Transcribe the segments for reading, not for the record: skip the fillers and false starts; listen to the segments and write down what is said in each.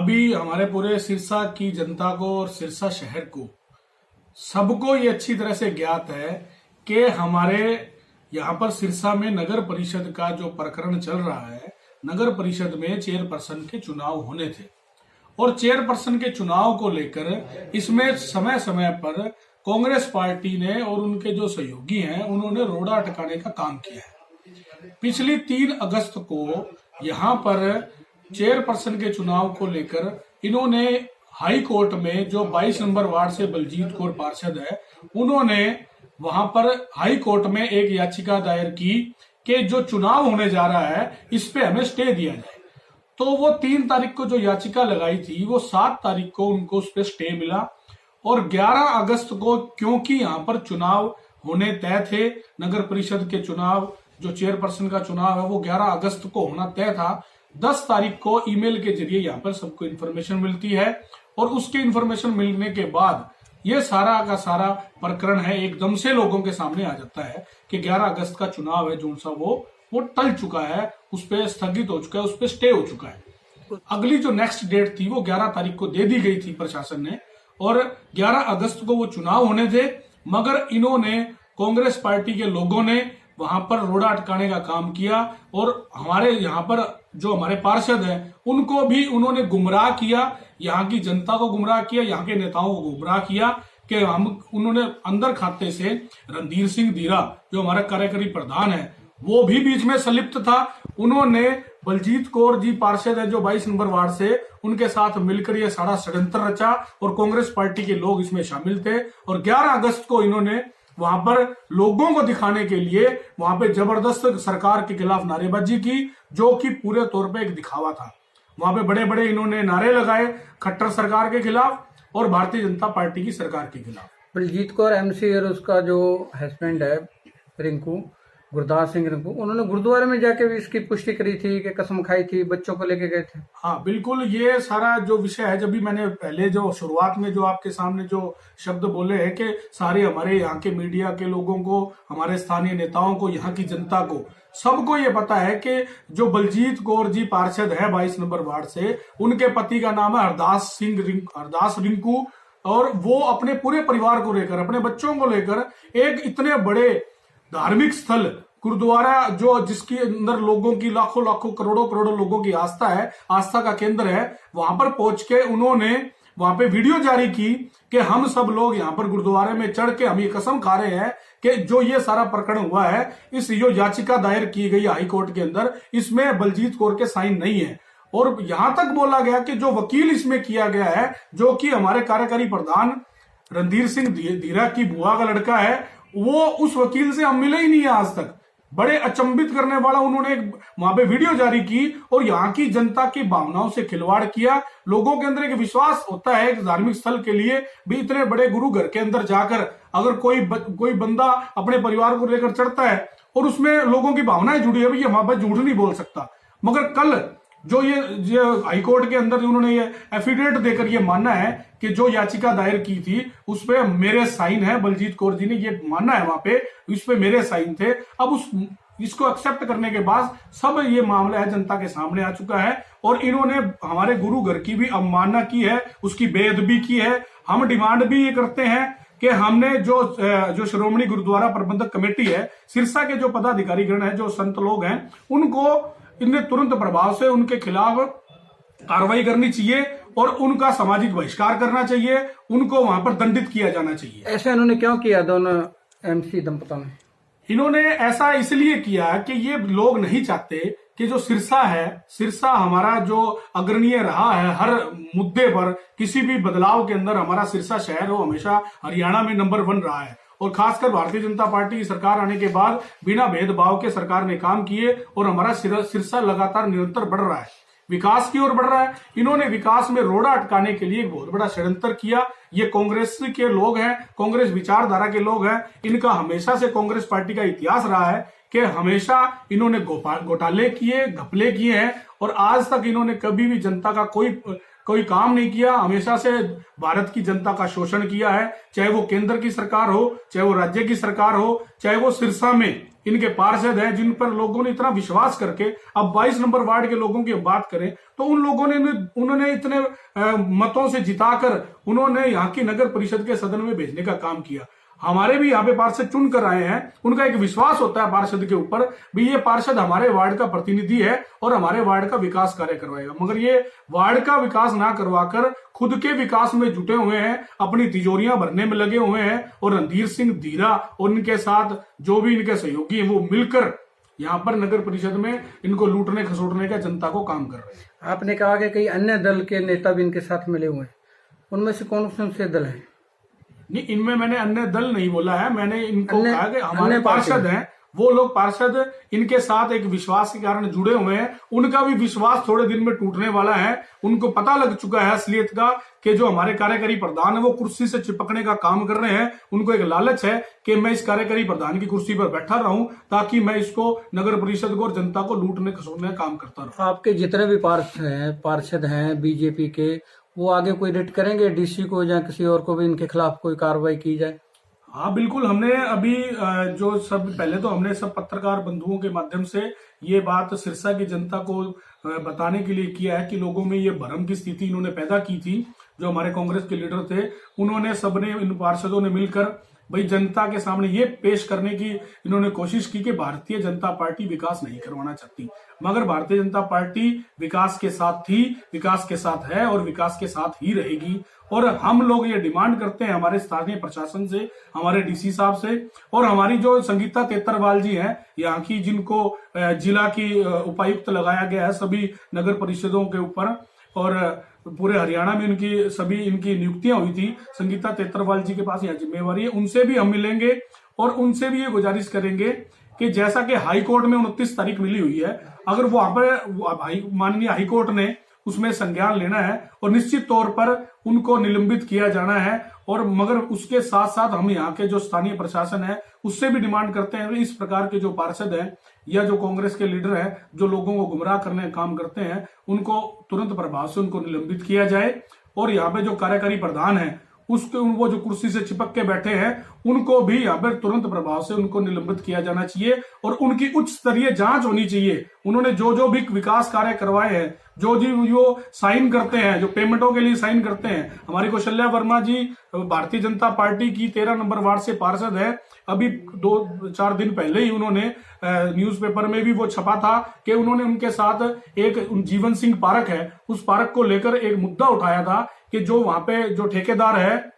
अभी हमारे पूरे सिरसा की जनता को और सिरसा शहर को सबको ये अच्छी तरह से ज्ञात है कि हमारे यहाँ पर सिरसा में नगर परिषद का जो प्रकरण चल रहा है, नगर परिषद में चेयरपर्सन के चुनाव होने थे और चेयरपर्सन के चुनाव को लेकर इसमें समय समय पर कांग्रेस पार्टी ने और उनके जो सहयोगी हैं उन्होंने रोड़ा अटकाने का काम किया है। पिछली 3 अगस्त को यहाँ पर चेयरपर्सन के चुनाव को लेकर इन्होंने हाई कोर्ट में जो 22 नंबर वार्ड से बलजीत कौर पार्षद है, उन्होंने वहां पर हाई कोर्ट में एक याचिका दायर की कि जो चुनाव होने जा रहा है इस पे हमें स्टे दिया जाए। तो वो 3 तारीख को जो याचिका लगाई थी वो 7 तारीख को उनको उस पर स्टे मिला और 11 अगस्त को, क्योंकि यहाँ पर चुनाव होने तय थे, नगर परिषद के चुनाव जो चेयरपर्सन का चुनाव है वो 11 अगस्त को होना तय था। 10 तारीख को ईमेल के जरिए यहाँ पर सबको इन्फॉर्मेशन मिलती है और उसके इन्फॉर्मेशन मिलने के बाद ये सारा का सारा प्रकरण है एकदम से लोगों के सामने आ जाता है कि 11 अगस्त का चुनाव है जो सा वो टल चुका है, उस पर स्थगित हो चुका है, उस पर स्टे हो चुका है। अगली जो नेक्स्ट डेट थी वो 11 तारीख को दे दी गई थी प्रशासन ने और 11 अगस्त को वो चुनाव होने थे, मगर इन्होंने कांग्रेस पार्टी के लोगों ने वहां पर रोड़ा अटकाने का काम किया और हमारे यहाँ पर जो हमारे पार्षद हैं उनको भी उन्होंने गुमराह किया, यहाँ की जनता को गुमराह किया, यहाँ के नेताओं को गुमराह किया कि उन्होंने अंदर खाते से रणधीर सिंह धीरा जो हमारा कार्यकारी प्रधान है वो भी बीच में संलिप्त था। उन्होंने बलजीत कौर जी पार्षद है जो 22 नंबर वार्ड से, उनके साथ मिलकर ये सारा षड्यंत्र रचा और कांग्रेस पार्टी के लोग इसमें शामिल थे और 11 अगस्त को इन्होंने वहां पर लोगों को दिखाने के लिए वहां पे जबरदस्त सरकार के खिलाफ नारेबाजी की, जो कि पूरे तौर पे एक दिखावा था। वहां पे बड़े बड़े इन्होंने नारे लगाए खट्टर सरकार के खिलाफ और भारतीय जनता पार्टी की सरकार के खिलाफ। बलजीत कौर एमसी और उसका जो हस्बैंड है रिंकू, गुरदास सिंह रिंकू, उन्होंने गुरुद्वारे में जाके भी इसकी पुष्टि करी थी कि कसम खाई थी, बच्चों को लेके गए थे। हाँ बिल्कुल, ये सारा जो विषय है, जब भी मैंने पहले जो शुरुआत में जो आपके सामने जो शब्द बोले हैं कि सारे हमारे यहाँ के मीडिया के लोगों को, हमारे स्थानीय नेताओं को, यहाँ की जनता को, सबको ये पता है कि जो बलजीत कौर जी पार्षद है 22 नंबर वार्ड से, उनके पति का नाम है हरदास रिंकू और वो अपने पूरे परिवार को लेकर, अपने बच्चों को लेकर एक इतने बड़े धार्मिक स्थल गुरुद्वारा जो जिसके अंदर लोगों की लाखों लाखों करोड़ों करोड़ों लोगों की आस्था है, आस्था का केंद्र है, वहां पर पहुंच के उन्होंने वहां पे वीडियो जारी की कि हम सब लोग यहाँ पर गुरुद्वारे में चढ़ के हम ये कसम खा रहे हैं कि जो ये सारा प्रकरण हुआ है, इस जो याचिका दायर की गई हाई कोर्ट के अंदर, इसमें बलजीत कौर के साइन नहीं है। और यहां तक बोला गया कि जो वकील इसमें किया गया है, जो कि हमारे कार्यकारी प्रधान रणधीर सिंह धीरा की बुआ का लड़का है, वो उस वकील से हम मिले ही नहीं है आज तक। बड़े अचंभित करने वाला उन्होंने वहां पे वीडियो जारी की और यहाँ की जनता की भावनाओं से खिलवाड़ किया। लोगों के अंदर एक विश्वास होता है एक धार्मिक स्थल के लिए भी, इतने बड़े गुरु घर के अंदर जाकर अगर कोई बंदा अपने परिवार को लेकर चढ़ता है और उसमें लोगों की भावनाएं जुड़ी है, ये वहां पर झूठ नहीं बोल सकता। मगर कल जो ये हाईकोर्ट के अंदर उन्होंने ये एफिडेविट देकर ये मानना है कि जो याचिका दायर की थी उस पे मेरे साइन है, बलजीत कौर जी ने ये मानना है वहां पे, इस पे मेरे साइन थे। अब इसको एक्सेप्ट करने के बाद सब ये मामला है जनता के सामने आ चुका है और इन्होंने हमारे गुरु घर की भी अवमानना की है, उसकी बेअदबी की है। हम डिमांड भी ये करते हैं कि हमने जो श्रोमणी गुरुद्वारा प्रबंधक कमेटी है, सिरसा के जो पदाधिकारीगण है, जो संत लोग हैं, उनको इन्हें तुरंत प्रभाव से उनके खिलाफ कार्रवाई करनी चाहिए और उनका सामाजिक बहिष्कार करना चाहिए, उनको वहां पर दंडित किया जाना चाहिए। ऐसा इन्होंने क्यों किया दोनों एमसी दंपतों ने? इन्होंने ऐसा इसलिए किया कि ये लोग नहीं चाहते कि जो सिरसा है, सिरसा हमारा जो अग्रणीय रहा है हर मुद्दे पर, किसी भी बदलाव के अंदर हमारा सिरसा शहर हो हमेशा हरियाणा में नंबर 1 रहा है और खासकर भारतीय जनता पार्टी की सरकार आने के बाद बिना भेदभाव के सरकार ने काम किए और हमारा सिरसा लगातार निरंतर बढ़ रहा है, विकास की ओर बढ़ रहा है। इन्होंने विकास में रोड़ा अटकाने के लिए एक बहुत बड़ा षड्यंत्र किया। ये कांग्रेस के लोग हैं, कांग्रेस विचारधारा के लोग हैं, इनका हमेशा से कांग्रेस पार्टी का इतिहास रहा है कि हमेशा इन्होंने घोटाले किए, घपले किए हैं और आज तक इन्होंने कभी भी जनता का कोई कोई काम नहीं किया, हमेशा से भारत की जनता का शोषण किया है, चाहे वो केंद्र की सरकार हो, चाहे वो राज्य की सरकार हो, चाहे वो सिरसा में इनके पार्षद हैं जिन पर लोगों ने इतना विश्वास करके, अब 22 नंबर वार्ड के लोगों की बात करें तो उन लोगों ने उन्होंने इतने मतों से जिताकर उन्होंने यहाँ की नगर परिषद के सदन में भेजने का काम किया। हमारे भी यहाँ पे पार्षद चुन कर आए हैं, उनका एक विश्वास होता है पार्षद के ऊपर भी, ये पार्षद हमारे वार्ड का प्रतिनिधि है और हमारे वार्ड का विकास कार्य करवाएगा। मगर ये वार्ड का विकास ना करवाकर खुद के विकास में जुटे हुए हैं, अपनी तिजोरियां भरने में लगे हुए हैं, और रणधीर सिंह धीरा और इनके साथ जो भी इनके सहयोगी हैं वो मिलकर यहाँ पर नगर परिषद में इनको लूटने खसोटने का जनता को काम कर रहे हैं। आपने कहा कि कई अन्य दल के नेता भी इनके साथ मिले हुए हैं, उनमें से कौन कौन से दल हैं? नहीं, इनमें मैंने अन्य दल नहीं बोला है, मैंने इनको कहा कि हमारे पार्षद हैं, वो लोग पार्षद इनके साथ एक विश्वास के कारण जुड़े हुए हैं। उनका भी विश्वास थोड़े दिन में टूटने वाला है। उनको पता लग चुका है असलियत का कि जो हमारे कार्यकारी प्रधान है वो कुर्सी से चिपकने का काम कर रहे हैं। उनको एक लालच है कि मैं इस कार्यकारी प्रधान की कुर्सी पर बैठा रहूं ताकि मैं इसको नगर परिषद को और जनता को लूटने खसोटने का काम करता रहूं। आपके जितने भी पार्षद हैं बीजेपी के, वो आगे कोई रिट करेंगे डीसी को या किसी और को भी इनके खिलाफ कोई कार्रवाई की जाए? हाँ बिल्कुल, हमने अभी जो सब पहले तो हमने सब पत्रकार बंधुओं के माध्यम से ये बात सिरसा की जनता को बताने के लिए किया है कि लोगों में ये भ्रम की स्थिति इन्होंने पैदा की थी। जो हमारे कांग्रेस के लीडर थे उन्होंने सबने, इन पार्षदों ने मिलकर भाई जनता के सामने ये पेश करने की इन्होंने कोशिश की कि भारतीय जनता पार्टी विकास नहीं करवाना चाहती, मगर भारतीय जनता पार्टी विकास के साथ थी, विकास के साथ है और विकास के साथ ही रहेगी। और हम लोग ये डिमांड करते हैं हमारे स्थानीय प्रशासन से, हमारे डीसी साहब से, और हमारी जो संगीता तेतरवाल जी हैं यहाँ की, जिनको जिला की उपायुक्त लगाया गया है सभी नगर परिषदों के ऊपर, और पूरे हरियाणा में इनकी नियुक्तियां हुई थी। संगीता तेतरवाल जी के पास यहाँ जिम्मेवारी है, उनसे भी हम मिलेंगे और उनसे भी ये गुजारिश करेंगे कि जैसा कि हाई कोर्ट में 29 तारीख मिली हुई है, अगर वहां पर माननीय हाई कोर्ट ने उसमें संज्ञान लेना है और निश्चित तौर पर उनको निलंबित किया जाना है। और मगर उसके साथ साथ हम यहाँ के जो स्थानीय प्रशासन है उससे भी डिमांड करते हैं इस प्रकार के जो पार्षद हैं या जो कांग्रेस के लीडर हैं जो लोगों को गुमराह करने का काम करते हैं, उनको तुरंत प्रभाव से उनको निलंबित किया जाए। और यहाँ पे जो कार्यकारी प्रधान है उसके वो जो कुर्सी से चिपक के बैठे हैं उनको भी यहाँ पर तुरंत प्रभाव से उनको निलंबित किया जाना चाहिए और उनकी उच्च स्तरीय जांच होनी चाहिए। उन्होंने जो भी विकास कार्य करवाए हैं, जो साइन करते हैं, जो पेमेंटों के लिए साइन करते हैं, हमारी कौशल्या वर्मा जी भारतीय जनता पार्टी की 13 नंबर वार्ड से पार्षद है। अभी 2-4 दिन पहले ही उन्होंने न्यूज़पेपर में भी वो छपा था कि उन्होंने उनके साथ एक जीवन सिंह पार्क है, उस पार्क को लेकर एक मुद्दा उठाया था कि जो वहां पे जो ठेकेदार है,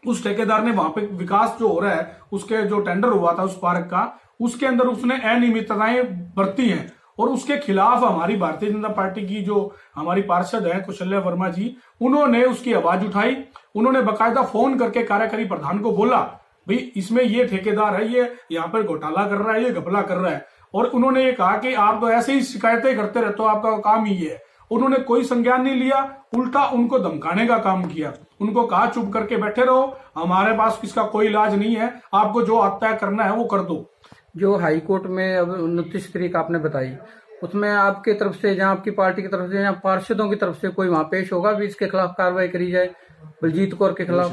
उस ठेकेदार ने वहां पे विकास जो हो रहा है उसके जो टेंडर हुआ था उस पार्क का, उसके अंदर उसने अनियमितताएं बरती हैं और उसके खिलाफ हमारी भारतीय जनता पार्टी की जो हमारी पार्षद है कौशल्या वर्मा जी, उन्होंने उसकी आवाज उठाई। उन्होंने बाकायदा फोन करके कार्यकारी प्रधान को बोला भाई इसमें ये ठेकेदार है, ये यहाँ पर घोटाला कर रहा है, ये घपला कर रहा है। और उन्होंने ये कहा कि आप तो ऐसे ही शिकायतें करते रहते हो, आपका काम ही है। उन्होंने कोई संज्ञान नहीं लिया, उल्टा उनको धमकाने का काम किया। उनको कहा चुप करके बैठे रहो, हमारे पास इसका कोई इलाज नहीं है, आपको जो आता है करना है वो कर दो। जो हाई कोर्ट में अब 29 तारीख आपने बताई, उसमें आपके तरफ से, जहां आपकी पार्टी की तरफ से या पार्षदों की तरफ से कोई वहां पेश होगा भी इसके खिलाफ कार्रवाई करी जाए बलजीत कौर के खिलाफ?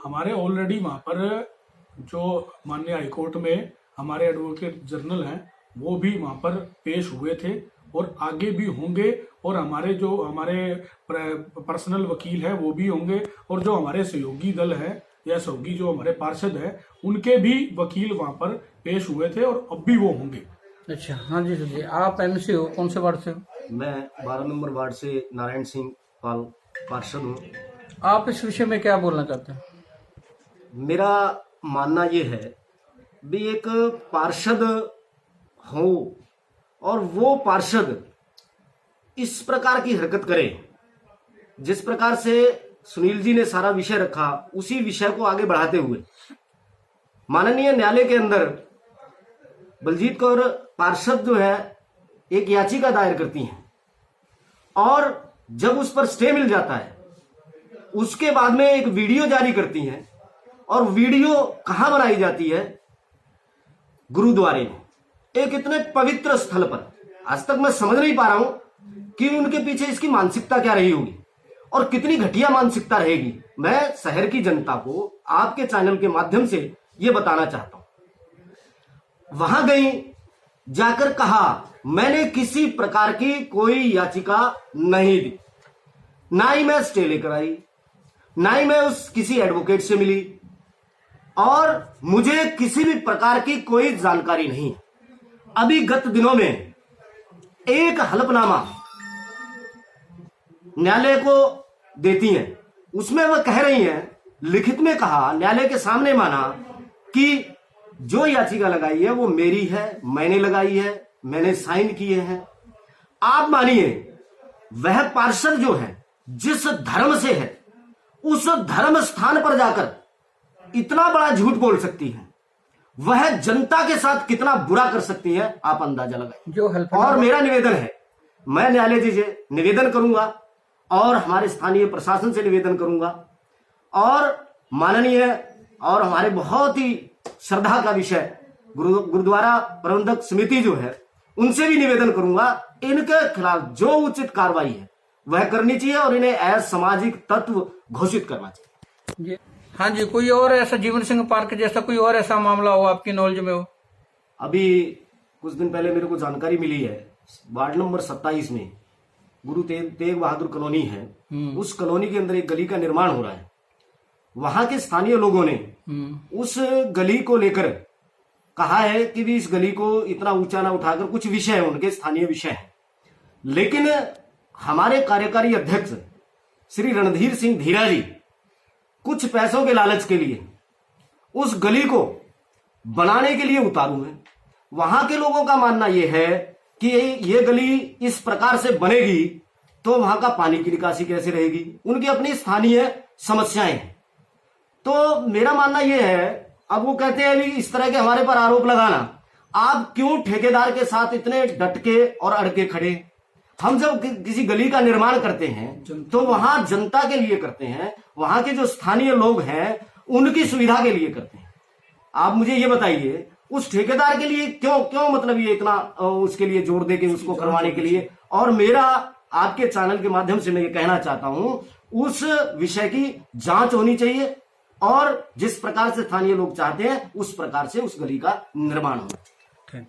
हमारे ऑलरेडी वहां पर जो माननीय हाईकोर्ट में हमारे एडवोकेट जनरल हैं वो भी वहां पर पेश हुए थे और आगे भी होंगे, और हमारे पर्सनल वकील है वो भी होंगे, और जो हमारे सहयोगी दल है या सहयोगी जो हमारे पार्षद है उनके भी वकील वहां पर पेश हुए थे और अब भी वो होंगे। अच्छा, हाँ जी सर जी। आप एमसी हो, कौन से वार्ड से हो? मैं 12 नंबर वार्ड से नारायण सिंह पाल पार्षद हूँ। आप इस विषय में क्या बोलना चाहते हैं? मेरा मानना ये है भी एक पार्षद हो और वो पार्षद इस प्रकार की हरकत करे, जिस प्रकार से सुनील जी ने सारा विषय रखा उसी विषय को आगे बढ़ाते हुए माननीय न्यायालय के अंदर बलजीत कौर पार्षद जो है एक याचिका दायर करती हैं, और जब उस पर स्टे मिल जाता है उसके बाद में एक वीडियो जारी करती हैं, और वीडियो कहां बनाई जाती है? गुरुद्वारे में, एक इतने पवित्र स्थल पर। आज तक मैं समझ नहीं पा रहा हूं कि उनके पीछे इसकी मानसिकता क्या रही होगी, और कितनी घटिया मानसिकता रहेगी। मैं शहर की जनता को आपके चैनल के माध्यम से यह बताना चाहता हूं। वहां गई, जाकर कहा मैंने किसी प्रकार की कोई याचिका नहीं दी, ना ही मैं स्टे लेकर आई, ना ही मैं उस किसी एडवोकेट से मिली, और मुझे किसी भी प्रकार की कोई जानकारी नहीं। अभी गत दिनों में एक हलफनामा न्यायालय को देती हैं, उसमें वह कह रही हैं, लिखित में कहा, न्यायालय के सामने माना कि जो याचिका लगाई है वो मेरी है, मैंने लगाई है, मैंने साइन किए हैं। आप मानिए वह पार्षद जो है, जिस धर्म से है, उस धर्म स्थान पर जाकर इतना बड़ा झूठ बोल सकती है, वह जनता के साथ कितना बुरा कर सकती है, आप अंदाजा लगाइए। और मेरा निवेदन है, मैं न्यायालय जी से निवेदन करूंगा और हमारे स्थानीय प्रशासन से निवेदन करूंगा, और माननीय और हमारे बहुत ही श्रद्धा का विषय गुरुद्वारा प्रबंधक समिति जो है, उनसे भी निवेदन करूंगा, इनके खिलाफ जो उचित कार्रवाई है वह करनी चाहिए और इन्हें असामाजिक तत्व घोषित करना चाहिए। हाँ जी, कोई और ऐसा जीवन सिंह पार्क जैसा कोई और ऐसा मामला हो आपकी नॉलेज में हो? अभी कुछ दिन पहले मेरे को जानकारी मिली है, वार्ड नंबर 27 में गुरु तेग बहादुर कॉलोनी है, उस कॉलोनी के अंदर एक गली का निर्माण हो रहा है। वहां के स्थानीय लोगों ने उस गली को लेकर कहा है कि भी इस गली को इतना ऊंचा ना उठाकर, कुछ विषय है उनके स्थानीय विषय है, लेकिन हमारे कार्यकारी अध्यक्ष श्री रणधीर सिंह धीरा जी कुछ पैसों के लालच के लिए उस गली को बनाने के लिए उतारू हैं। वहां के लोगों का मानना यह है कि ये गली इस प्रकार से बनेगी तो वहां का पानी की निकासी कैसे रहेगी, उनकी अपनी स्थानीय समस्याएं हैं। तो मेरा मानना यह है, अब वो कहते हैं भी इस तरह के हमारे पर आरोप लगाना, आप क्यों ठेकेदार के साथ इतने डटके और अड़के खड़े? हम जब किसी गली का निर्माण करते हैं तो वहां जनता के लिए करते हैं, वहां के जो स्थानीय लोग हैं उनकी सुविधा के लिए करते हैं। आप मुझे ये बताइए, उस ठेकेदार के लिए क्यों मतलब ये इतना उसके लिए जोर दे के उसको करवाने के लिए। और मेरा आपके चैनल के माध्यम से मैं ये कहना चाहता हूं, उस विषय की जांच होनी चाहिए और जिस प्रकार से स्थानीय लोग चाहते हैं उस प्रकार से उस गली का निर्माण होना चाहिए।